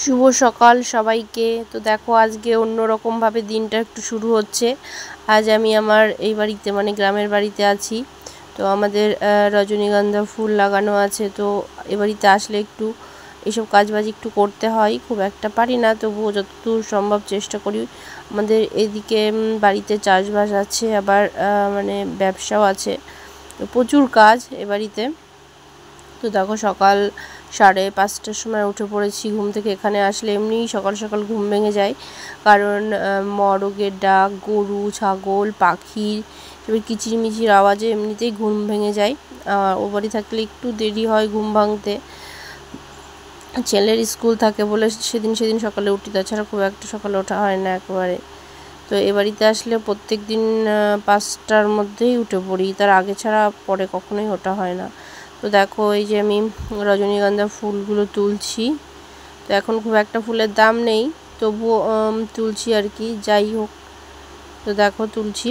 শুভ সকাল সবাইকে। তো দেখো আজকে অন্যরকম ভাবে দিনটা একটু শুরু হচ্ছে। আজ আমি আমার এই বাড়িতে মানে গ্রামের বাড়িতে আছি। তো আমাদের রজনীগন্ধা ফুল লাগানো আছে। তো এ বাড়িতে আসলে একটু এসব কাজবাজ একটু করতে হয়, খুব একটা পারি না, তবুও যতদূর সম্ভব চেষ্টা করি। আমাদের এদিকে বাড়িতে চাষবাস আছে, আবার মানে ব্যবসাও আছে, তো প্রচুর কাজ এ বাড়িতে। তো দেখো সকাল 5:30টার সময় উঠে পড়েছি ঘুম থেকে। এখানে আসলে এমনিই সকাল সকাল ঘুম ভেঙে যায়, কারণ মরগের ডাক, গরু ছাগল পাখির এবার কিচিরমিচির আওয়াজে এমনিতেই ঘুম ভেঙে যায়। ও বাড়ি থাকলে একটু দেরি হয় ঘুম ভাঙতে, ছেলের স্কুল থাকে বলে সেদিন সকালে উঠি, তাছাড়া খুব একটা সকালে ওঠা হয় না একেবারে। তো এ বাড়িতে আসলে প্রত্যেক দিন 5টার মধ্যেই উঠে পড়ি, তার আগে ছাড়া পরে কখনোই ওঠা হয় না। তো দেখো এই যে আমি রজনীগন্ধা ফুলগুলো তুলছি। তো এখন খুব একটা ফুলের দাম নেই, তবুও তুলছি আর কি, যাই হোক। তো দেখো তুলছি,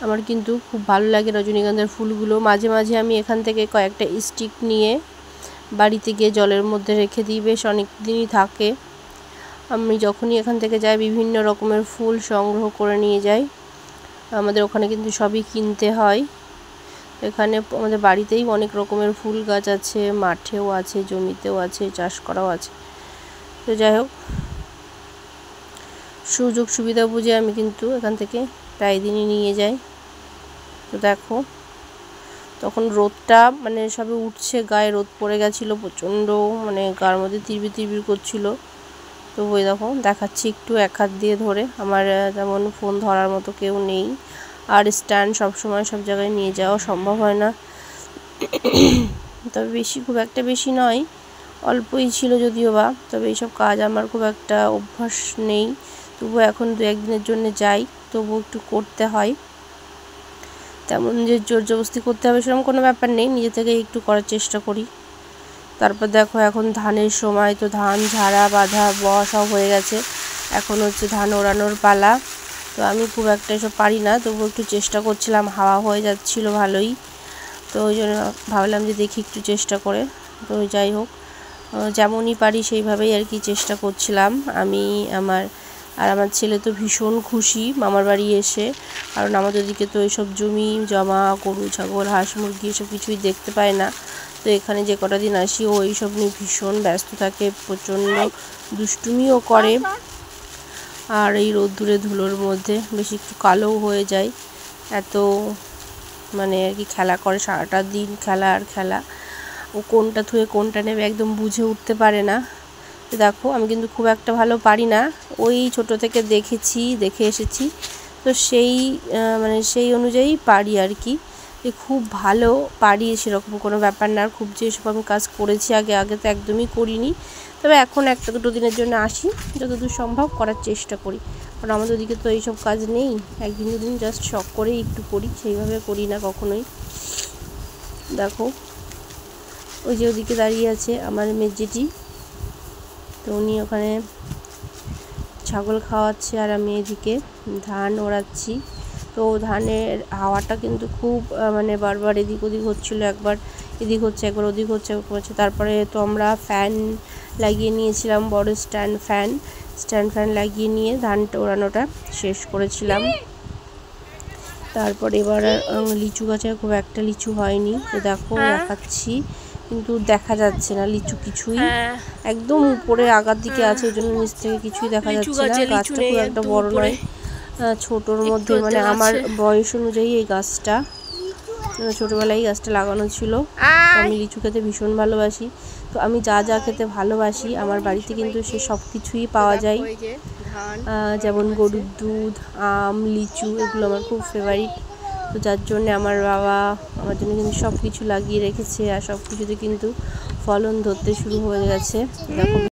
আমার কিন্তু খুব ভালো লাগে রজনীগন্ধার ফুলগুলো। মাঝে মাঝে আমি এখান থেকে কয়েকটা স্টিক নিয়ে বাড়িতে গিয়ে জলের মধ্যে রেখে দিই, বেশ অনেক দিনই থাকে। আমি যখনই এখান থেকে যাই বিভিন্ন রকমের ফুল সংগ্রহ করে নিয়ে যাই। আমাদের ওখানে কিন্তু সবই কিনতে হয়। এখানে আমাদের বাড়িতেই অনেক রকমের ফুল গাছ আছে, মাঠেও আছে, জমিতেও আছে, চাষ করাও আছে। তো যাই হোক, সুযোগ সুবিধা বুঝে আমি কিন্তু এখান থেকে প্রায় দিনই নিয়ে যাই। তো দেখো তখন রোদটা মানে সবে উঠছে, গায়ে রোদ পড়ে গেছিলো প্রচণ্ড, মানে গার মধ্যে তিরবির করছিল। তো ওই দেখো দেখাচ্ছি একটু এক হাত দিয়ে ধরে, আমার তেমন ফোন ধরার মতো কেউ নেই, আর স্ট্যান্ড সবসময় সব জায়গায় নিয়ে যাওয়া সম্ভব হয় না। তবে খুব একটা বেশি নয়, অল্পই ছিল যদিও বা, তবে এইসব কাজ আমার খুব একটা অভ্যাস নেই। তবুও এখন 2-1 দিনের জন্য যাই, তবুও একটু করতে হয়। তেমন যে জোর জবরদস্তি করতে হবে সেরকম কোনো ব্যাপার নেই, নিজে থেকে একটু করার চেষ্টা করি। তারপর দেখো এখন ধানের সময়, তো ধান ঝাড়া বাঁধা সব হয়ে গেছে, এখন হচ্ছে ধান ওড়ানোর পালা। তো আমি খুব একটা এসব পারি না, তবুও একটু চেষ্টা করছিলাম, হাওয়া হয়ে যাচ্ছিলো ভালোই। তো ওই জন্য ভাবলাম যে দেখি একটু চেষ্টা করে। তো যাই হোক, যেমনই পারি সেইভাবেই আর কি চেষ্টা করছিলাম আমি। আমার ছেলে তো ভীষণ খুশি মামার বাড়ি এসে, কারণ আমাদের দিকে তো এইসব জমি জমা, গরু ছাগল হাঁস মুরগি এসব কিছুই দেখতে পায় না। তো এখানে যে কটা দিন আসি ও এইসব নিয়ে ভীষণ ব্যস্ত থাকে, প্রচণ্ড দুষ্টুমিও করে, আর এই রোদ্দুরে ধুলোর মধ্যে বেশি একটু কালোও হয়ে যায়, এত মানে আর কি খেলা করে, সারাটা দিন খেলা আর খেলা। ও কোনটা থুয়ে কোনটা নেবে একদম বুঝে উঠতে পারে না। তো দেখো আমি কিন্তু খুব একটা ভালো পারি না, ওই ছোট থেকে দেখে এসেছি, তো সেই অনুযায়ী পারি আর কি। খুব ভালো পারি সেরকম কোনো ব্যাপার না, খুব যে এসব আমি কাজ করেছি আগে তো একদমই করিনি। তবে এখন 1-2 দিনের জন্য আসি, যতদূর সম্ভব করার চেষ্টা করি, কারণ আমাদের ওদিকে তো এইসব কাজ নেই। 1-2 দিন জাস্ট শখ করেই একটু করি, সেইভাবে করি না কখনোই। দেখো ওই যে ওদিকে দাঁড়িয়ে আছে আমার মেজেটি, তো উনি ওখানে ছাগল খাওয়াচ্ছে, আর আমি এদিকে ধান ওড়াচ্ছি। তো ধানের হাওয়াটা কিন্তু খুব মানে বারবার এদিক ওদিক হচ্ছিলো, একবার এদিক হচ্ছে একবার ওদিক হচ্ছে তারপরে তো আমরা ফ্যান লাগিয়ে নিয়েছিলাম, বড় স্ট্যান্ড ফ্যান লাগিয়ে নিয়ে ধানটা ওড়ানোটা শেষ করেছিলাম। তারপর এবার লিচু গাছে খুব একটা লিচু হয়নি, তো দেখো দেখাচ্ছি, কিন্তু দেখা যাচ্ছে না লিচু কিছুই, একদম উপরে আগার দিকে আছে, ওই জন্য নিচ থেকে কিছুই দেখা যাচ্ছে না। গাছটা খুব একটা বড় নয়, ছোটোর মধ্যে, মানে আমার বয়স অনুযায়ী এই গাছটা, ছোটোবেলায় এই গাছটা লাগানো ছিল। আমি লিচু খেতে ভীষণ ভালোবাসি, তো আমি যা খেতে ভালোবাসি আমার বাড়িতে কিন্তু সে সব কিছুই পাওয়া যায়, যেমন গরুর দুধ, আম, লিচু, এগুলো আমার খুব ফেভারিট। তো যার জন্যে আমার বাবা আমার জন্য কিন্তু সব কিছু লাগিয়ে রেখেছে, আর সব কিছুতে কিন্তু ফলন ধরতে শুরু হয়ে গেছে। দেখো